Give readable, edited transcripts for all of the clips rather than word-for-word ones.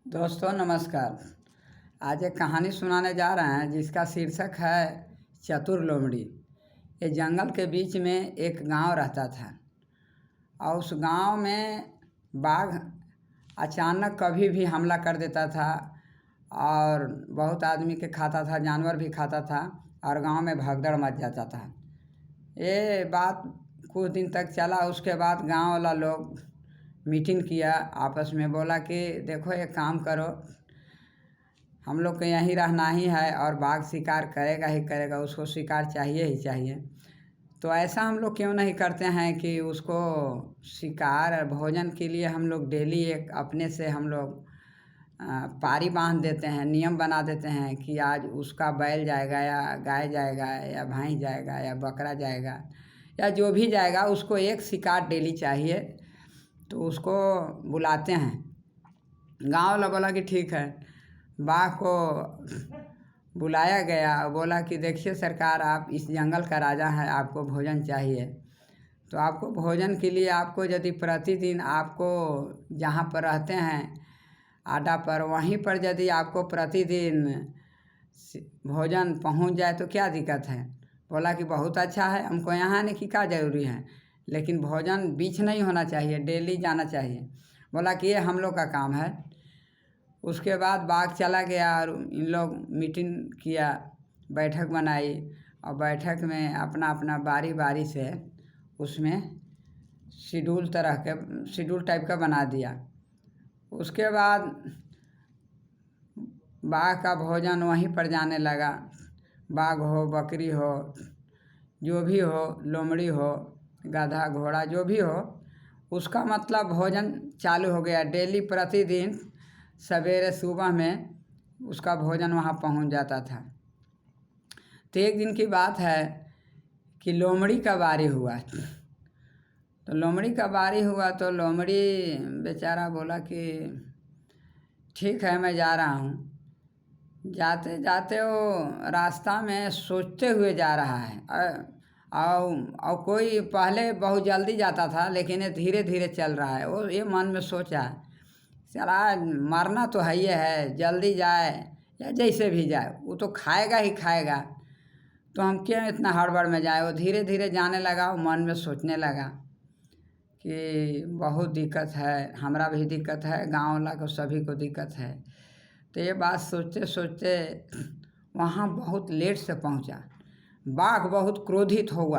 दोस्तों नमस्कार। आज एक कहानी सुनाने जा रहे हैं जिसका शीर्षक है चतुर लोमड़ी। ये जंगल के बीच में एक गांव रहता था और उस गांव में बाघ अचानक कभी भी हमला कर देता था और बहुत आदमी के खाता था, जानवर भी खाता था और गांव में भगदड़ मच जाता था। ये बात कुछ दिन तक चला। उसके बाद गांव वाला लोग मीटिंग किया, आपस में बोला कि देखो एक काम करो, हम लोग को यहीं रहना ही है और बाघ शिकार करेगा ही करेगा, उसको शिकार चाहिए ही चाहिए। तो ऐसा हम लोग क्यों नहीं करते हैं कि उसको शिकार भोजन के लिए हम लोग डेली एक अपने से हम लोग पारी बांध देते हैं, नियम बना देते हैं कि आज उसका बैल जाएगा या गाय जाएगा या भैंस जाएगा या बकरा जाएगा या जो भी जाएगा, उसको एक शिकार डेली चाहिए। तो उसको बुलाते हैं। गांव वाला बोला कि ठीक है। बाघ को बुलाया गया और बोला कि देखिए सरकार, आप इस जंगल का राजा हैं, आपको भोजन चाहिए। तो आपको भोजन के लिए आपको यदि प्रतिदिन आपको जहाँ पर रहते हैं आडा पर, वहीं पर यदि आपको प्रतिदिन भोजन पहुंच जाए तो क्या दिक्कत है। बोला कि बहुत अच्छा है, हमको यहाँ आने की क्या ज़रूरी है, लेकिन भोजन बीच नहीं होना चाहिए, डेली जाना चाहिए। बोला कि ये हम लोग का काम है। उसके बाद बाघ चला गया और इन लोग मीटिंग किया, बैठक बनाई और बैठक में अपना अपना बारी बारी से उसमें शेड्यूल टाइप का बना दिया। उसके बाद बाघ का भोजन वहीं पर जाने लगा। बाघ हो, बकरी हो, जो भी हो, लोमड़ी हो, गधा घोड़ा जो भी हो, उसका मतलब भोजन चालू हो गया। डेली प्रतिदिन सवेरे सुबह में उसका भोजन वहाँ पहुँच जाता था। तो एक दिन की बात है कि लोमड़ी का बारी हुआ। तो लोमड़ी का बारी हुआ तो लोमड़ी बेचारा बोला कि ठीक है, मैं जा रहा हूँ। जाते जाते वो रास्ता में सोचते हुए जा रहा है और कोई पहले बहुत जल्दी जाता था, लेकिन ये धीरे धीरे चल रहा है। वो ये मन में सोचा, चला मरना तो है, ये है, जल्दी जाए या जैसे भी जाए वो तो खाएगा ही खाएगा, तो हम क्यों इतना हड़बड़ में जाए। वो धीरे धीरे जाने लगा। वो मन में सोचने लगा कि बहुत दिक्कत है, हमरा भी दिक्कत है, गाँव वाला को सभी को दिक्कत है। तो ये बात सोचते सोचते वहाँ बहुत लेट से पहुँचा। बाघ बहुत क्रोधित हुआ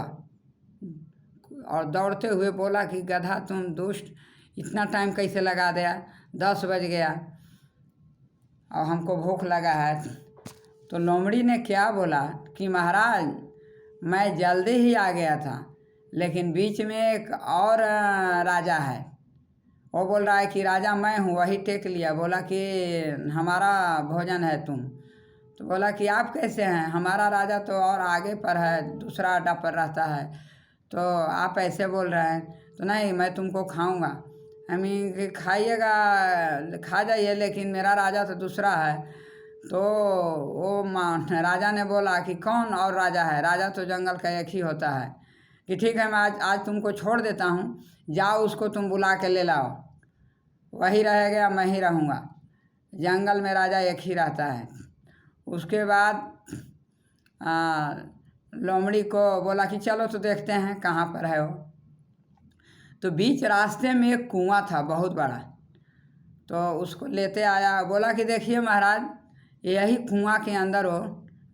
और दौड़ते हुए बोला कि गधा तुम दुष्ट, इतना टाइम कैसे लगा दिया, 10 बज गया और हमको भूख लगा है। तो लोमड़ी ने क्या बोला कि महाराज, मैं जल्दी ही आ गया था, लेकिन बीच में एक और राजा है। वो बोल रहा है कि राजा मैं हूँ, वही टेक लिया। बोला कि हमारा भोजन है तुम। तो बोला कि आप कैसे हैं, हमारा राजा तो और आगे पर है, दूसरा अड्डा पर रहता है, तो आप ऐसे बोल रहे हैं। तो नहीं, मैं तुमको खाऊंगा। हमें खाइएगा, खा जाइए, लेकिन मेरा राजा तो दूसरा है। तो वो राजा ने बोला कि कौन और राजा है, राजा तो जंगल का एक ही होता है। कि ठीक है, मैं आज तुमको छोड़ देता हूँ, जाओ उसको तुम बुला के ले लाओ, वही रहेगा, मैं ही रहूँगा। जंगल में राजा एक ही रहता है। उसके बाद लोमड़ी को बोला कि चलो तो देखते हैं कहाँ पर है वो। तो बीच रास्ते में एक कुआं था बहुत बड़ा। तो उसको लेते आया, बोला कि देखिए महाराज, यही कुआं के अंदर वो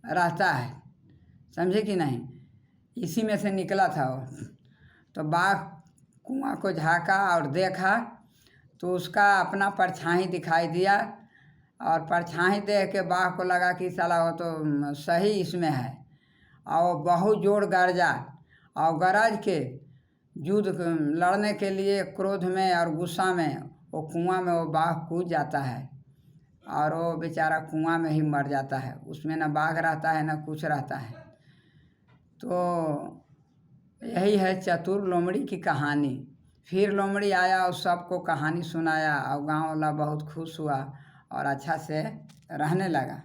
रहता है, समझे कि नहीं, इसी में से निकला था वो। तो बाघ कुआं को झाँका और देखा तो उसका अपना परछाई दिखाई दिया और परछाई देख के बाघ को लगा कि साला वो तो सही इसमें है। और वो बहुत जोर गरजा और गरज के युद्ध लड़ने के लिए क्रोध में और गुस्सा में वो कुआं में वो बाघ कूद जाता है और वो बेचारा कुआं में ही मर जाता है। उसमें ना बाघ रहता है ना कुछ रहता है। तो यही है चतुर लोमड़ी की कहानी। फिर लोमड़ी आया और सबको कहानी सुनाया और गांव वाला बहुत खुश हुआ और अच्छा से रहने लगा।